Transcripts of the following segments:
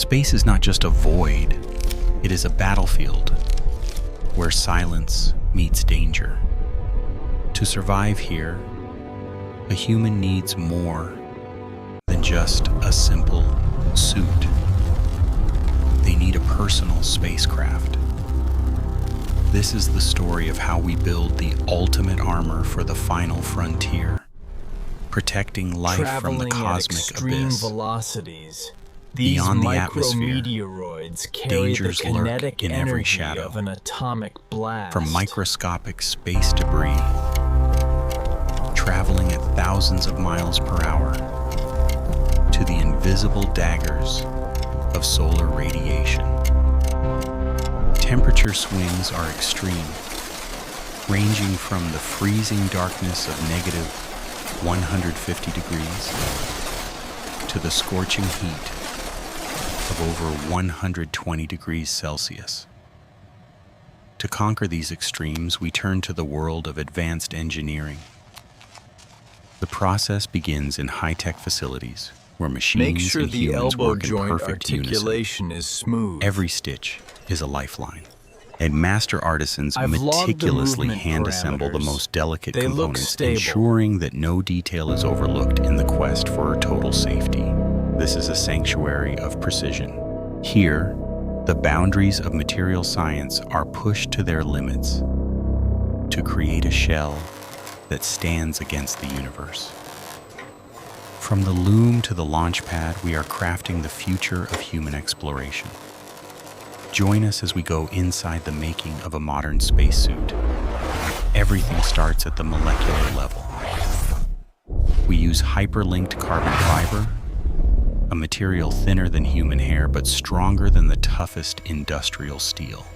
Space is not just a void, it is a battlefield where silence meets danger. To survive here, a human needs more than just a simple suit. They need a personal spacecraft. This is the story of how we build the ultimate armor for the final frontier, protecting life from the cosmic extreme abyss. Velocities. These Beyond the atmosphere, micrometeoroids carry dangers the kinetic lurk in every energy shadow. of an atomic blast. From microscopic space debris, traveling at thousands of miles per hour, to the invisible daggers of solar radiation. Temperature swings are extreme, ranging from the freezing darkness of negative 150 degrees to the scorching heat of over 120 degrees Celsius. To conquer these extremes, we turn to the world of advanced engineering. The process begins in high-tech facilities where machines Make sure and the humans elbow work in joint perfect unison. articulation is smooth. Every stitch is a lifeline, and master artisans I've logged the meticulously movement hand-assemble the parameters. most delicate They look components, stable. ensuring that no detail is overlooked in the quest for total safety. This is a sanctuary of precision. Here, the boundaries of material science are pushed to their limits to create a shell that stands against the universe. From the loom to the launch pad, we are crafting the future of human exploration. Join us as we go inside the making of a modern spacesuit. Everything starts at the molecular level. We use hyperlinked carbon fiber, a material thinner than human hair but stronger than the toughest industrial steel.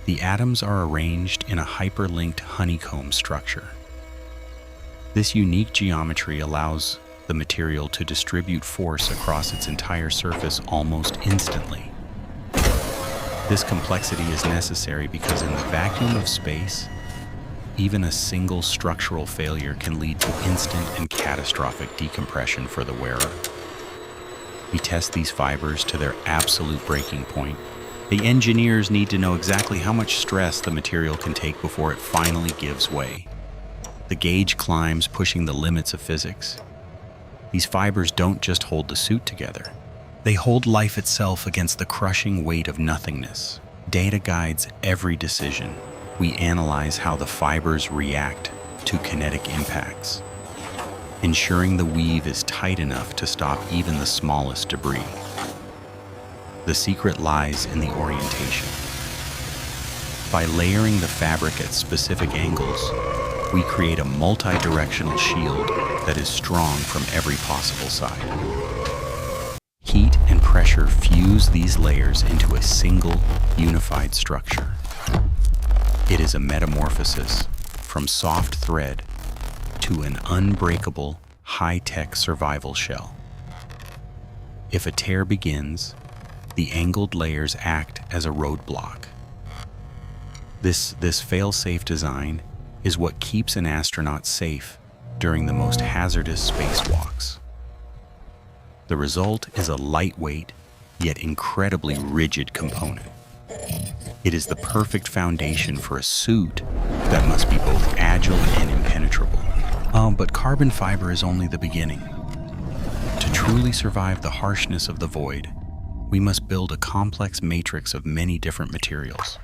The atoms are arranged in a hyperlinked honeycomb structure. This unique geometry allows the material to distribute force across its entire surface almost instantly. This complexity is necessary because in the vacuum of space, even a single structural failure can lead to instant and catastrophic decompression for the wearer. We test these fibers to their absolute breaking point. The engineers need to know exactly how much stress the material can take before it finally gives way. The gauge climbs, pushing the limits of physics. These fibers don't just hold the suit together. They hold life itself against the crushing weight of nothingness. Data guides every decision. We analyze how the fibers react to kinetic impacts, ensuring the weave is tight enough to stop even the smallest debris. The secret lies in the orientation. By layering the fabric at specific angles, we create a multi-directional shield that is strong from every possible side. Heat and pressure fuse these layers into a single, unified structure. It is a metamorphosis from soft thread to an unbreakable, high-tech survival shell. If a tear begins, the angled layers act as a roadblock. This fail-safe design is what keeps an astronaut safe during the most hazardous spacewalks. The result is a lightweight, yet incredibly rigid component. It is the perfect foundation for a suit that must be both agile and impenetrable. But carbon fiber is only the beginning. To truly survive the harshness of the void, we must build a complex matrix of many different materials.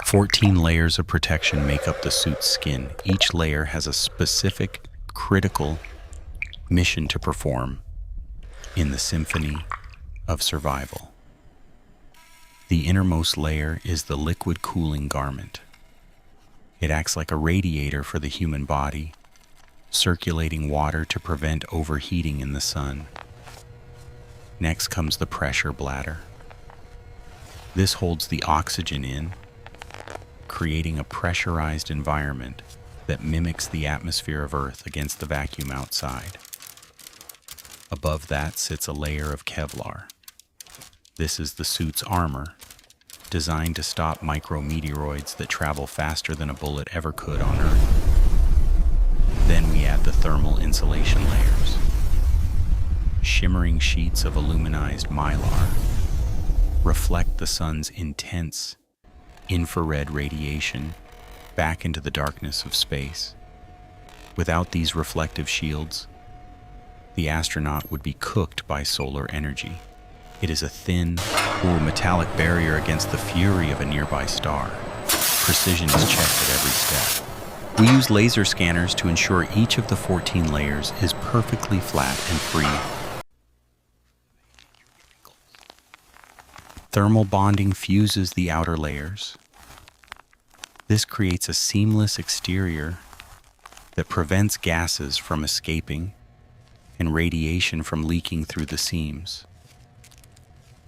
14 layers of protection make up the suit's skin. Each layer has a specific, critical mission to perform in the symphony of survival. The innermost layer is the liquid cooling garment. It acts like a radiator for the human body, circulating water to prevent overheating in the sun. Next comes the pressure bladder. This holds the oxygen in, creating a pressurized environment that mimics the atmosphere of Earth against the vacuum outside. Above that sits a layer of Kevlar. This is the suit's armor, designed to stop micrometeoroids that travel faster than a bullet ever could on Earth. Then we add the thermal insulation layers. shimmering sheets of aluminized mylar reflect the sun's intense infrared radiation back into the darkness of space. Without these reflective shields, the astronaut would be cooked by solar energy. It is a thin, metallic barrier against the fury of a nearby star. Precision is checked at every step. We use laser scanners to ensure each of the 14 layers is perfectly flat and free. Thermal bonding fuses the outer layers. This creates a seamless exterior that prevents gases from escaping and radiation from leaking through the seams.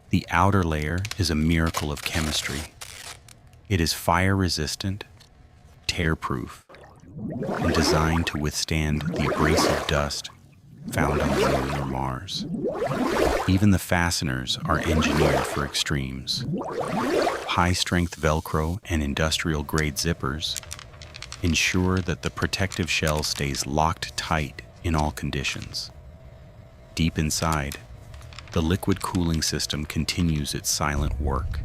The outer layer is a miracle of chemistry. It is fire-resistant, tear-proof, and designed to withstand the abrasive dust found on the Moon or Mars. Even the fasteners are engineered for extremes. High-strength Velcro and industrial-grade zippers ensure that the protective shell stays locked tight in all conditions. Deep inside, the liquid cooling system continues its silent work.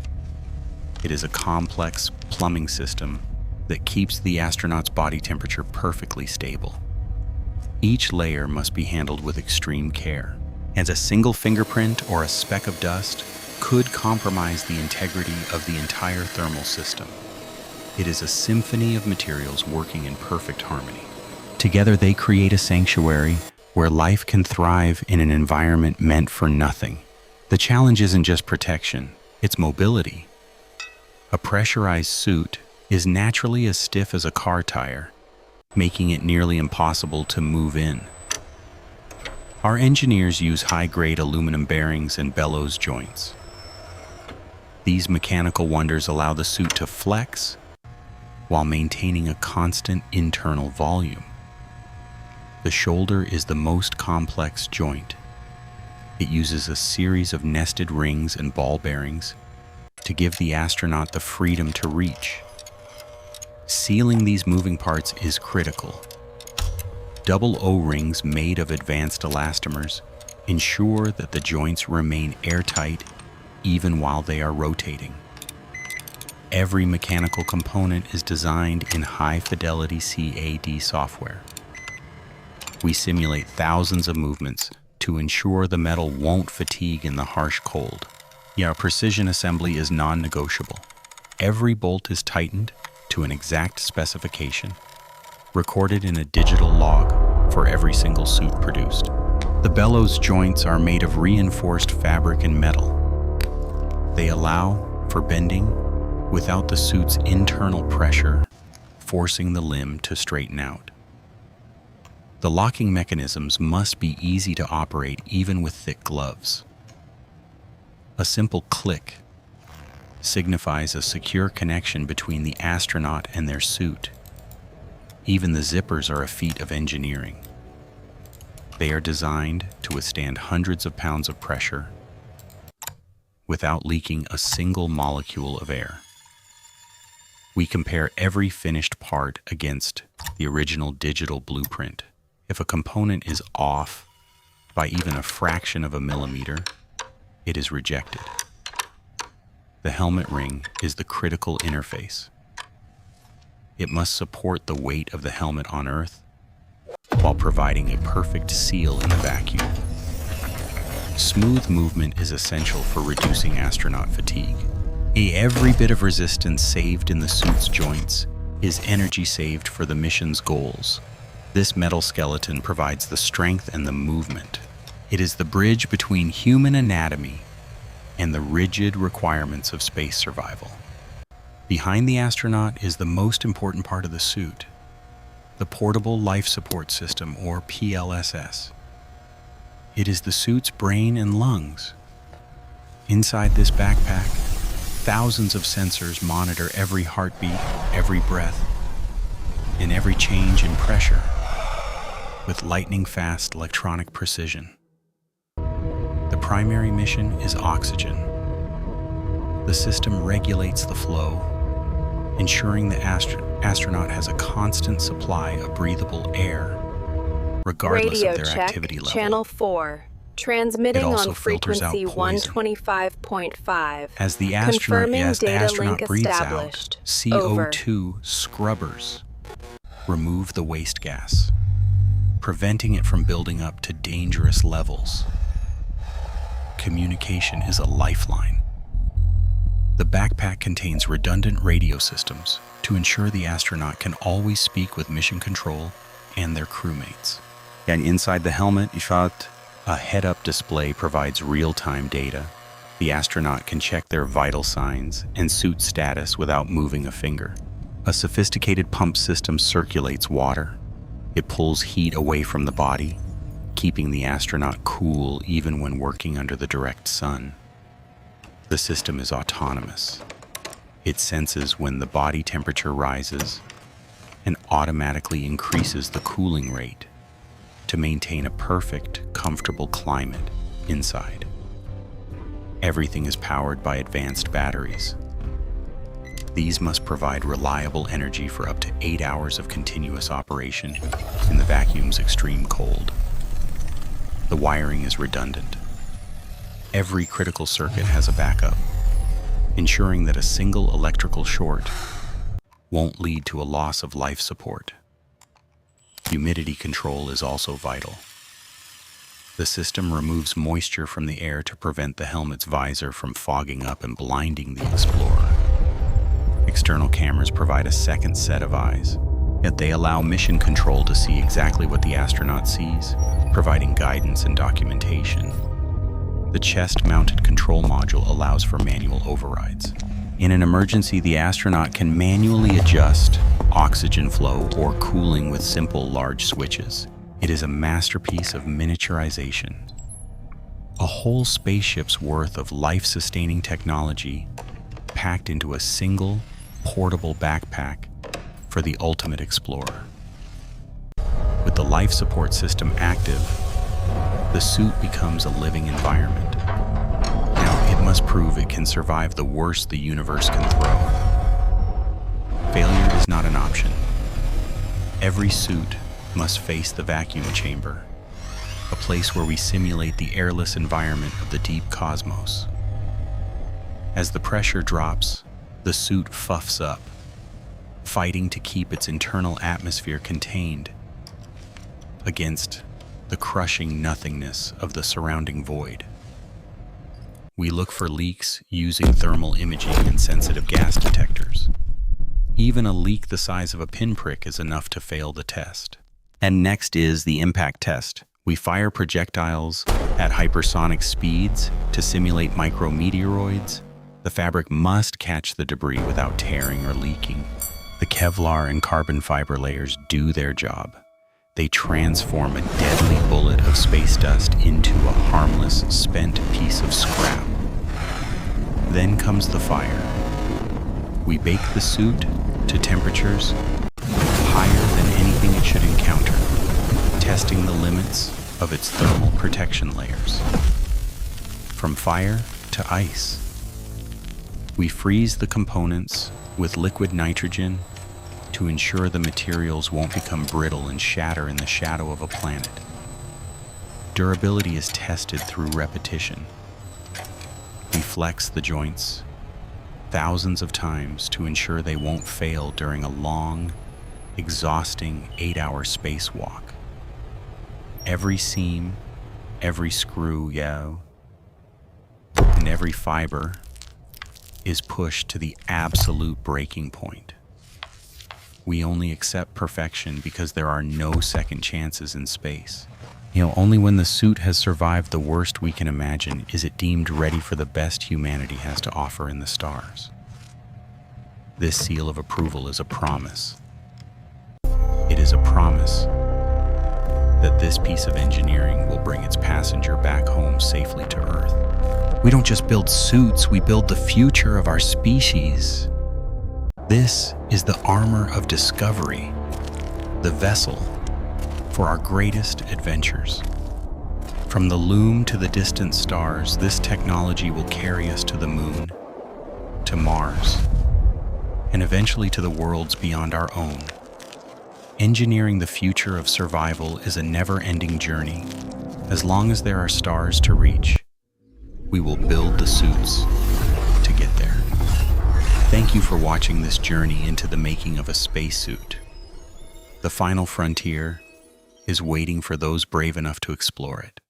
It is a complex plumbing system that keeps the astronaut's body temperature perfectly stable. Each layer must be handled with extreme care, and a single fingerprint or a speck of dust could compromise the integrity of the entire thermal system. It is a symphony of materials working in perfect harmony. Together they create a sanctuary where life can thrive in an environment meant for nothing. The challenge isn't just protection, it's mobility. A pressurized suit is naturally as stiff as a car tire, making it nearly impossible to move in. Our engineers use high-grade aluminum bearings and bellows joints. These mechanical wonders allow the suit to flex while maintaining a constant internal volume. The shoulder is the most complex joint. It uses a series of nested rings and ball bearings to give the astronaut the freedom to reach. Sealing these moving parts is critical. Double O-rings made of advanced elastomers ensure that the joints remain airtight even while they are rotating. Every mechanical component is designed in high-fidelity CAD software. We simulate thousands of movements to ensure the metal won't fatigue in the harsh cold. Our precision assembly is non-negotiable. Every bolt is tightened to an exact specification, recorded in a digital log for every single suit produced. The bellows joints are made of reinforced fabric and metal. They allow for bending without the suit's internal pressure forcing the limb to straighten out. The locking mechanisms must be easy to operate even with thick gloves. A simple click signifies a secure connection between the astronaut and their suit. Even the zippers are a feat of engineering. They are designed to withstand hundreds of pounds of pressure without leaking a single molecule of air. We compare every finished part against the original digital blueprint. If a component is off by even a fraction of a millimeter, it is rejected. The helmet ring is the critical interface. It must support the weight of the helmet on Earth while providing a perfect seal in the vacuum. Smooth movement is essential for reducing astronaut fatigue. Every bit of resistance saved in the suit's joints is energy saved for the mission's goals. This metal skeleton provides the strength and the movement. It is the bridge between human anatomy and the rigid requirements of space survival. Behind the astronaut is the most important part of the suit, the Portable Life Support System, or PLSS. It is the suit's brain and lungs. Inside this backpack, thousands of sensors monitor every heartbeat, every breath, and every change in pressure with lightning-fast electronic precision. The primary mission is oxygen. The system regulates the flow, ensuring the astronaut has a constant supply of breathable air, regardless Radio of their check, activity level. Channel 4. Transmitting also on filters out frequency poison. 125.5. As the Confirming data astronaut link breathes established. out, CO2 scrubbers remove the waste gas, preventing it from building up to dangerous levels. Communication is a lifeline. The backpack contains redundant radio systems to ensure the astronaut can always speak with mission control and their crewmates. And inside the helmet, a head-up display provides real-time data. The astronaut can check their vital signs and suit status without moving a finger. A sophisticated pump system circulates water. It pulls heat away from the body, keeping the astronaut cool even when working under the direct sun. The system is autonomous. It senses when the body temperature rises and automatically increases the cooling rate to maintain a perfect, comfortable climate inside. Everything is powered by advanced batteries. These must provide reliable energy for up to 8 hours of continuous operation in the vacuum's extreme cold. The wiring is redundant. Every critical circuit has a backup, ensuring that a single electrical short won't lead to a loss of life support. Humidity control is also vital. The system removes moisture from the air to prevent the helmet's visor from fogging up and blinding the explorer. External cameras provide a second set of eyes, yet they allow mission control to see exactly what the astronaut sees, providing guidance and documentation. The chest-mounted control module allows for manual overrides. In an emergency, the astronaut can manually adjust oxygen flow or cooling with simple large switches. It is a masterpiece of miniaturization. A whole spaceship's worth of life-sustaining technology packed into a single, portable backpack for the ultimate explorer. With the life support system active, the suit becomes a living environment. Now, it must prove it can survive the worst the universe can throw. Failure is not an option. Every suit must face the vacuum chamber, a place where we simulate the airless environment of the deep cosmos. As the pressure drops, the suit puffs up, fighting to keep its internal atmosphere contained against the crushing nothingness of the surrounding void. We look for leaks using thermal imaging and sensitive gas detectors. Even a leak the size of a pinprick is enough to fail the test. And next is the impact test. We fire projectiles at hypersonic speeds to simulate micrometeoroids. The fabric must catch the debris without tearing or leaking. The Kevlar and carbon fiber layers do their job. They transform a deadly bullet of space dust into a harmless, spent piece of scrap. Then comes the fire. We bake the suit to temperatures higher than anything it should encounter, testing the limits of its thermal protection layers. From fire to ice. We freeze the components with liquid nitrogen to ensure the materials won't become brittle and shatter in the shadow of a planet. Durability is tested through repetition. We flex the joints thousands of times to ensure they won't fail during a long, exhausting 8-hour spacewalk. Every seam, every screw, and every fiber is pushed to the absolute breaking point. We only accept perfection because there are no second chances in space. Only when the suit has survived the worst we can imagine is it deemed ready for the best humanity has to offer in the stars. This seal of approval is a promise. It is a promise that this piece of engineering will bring its passenger back home safely to Earth. We don't just build suits, we build the future of our species. This is the armor of discovery, the vessel for our greatest adventures. From the loom to the distant stars, this technology will carry us to the moon, to Mars, and eventually to the worlds beyond our own. Engineering the future of survival is a never-ending journey, As long as there are stars to reach, we will build the suits to get there. Thank you for watching this journey into the making of a spacesuit. The final frontier is waiting for those brave enough to explore it.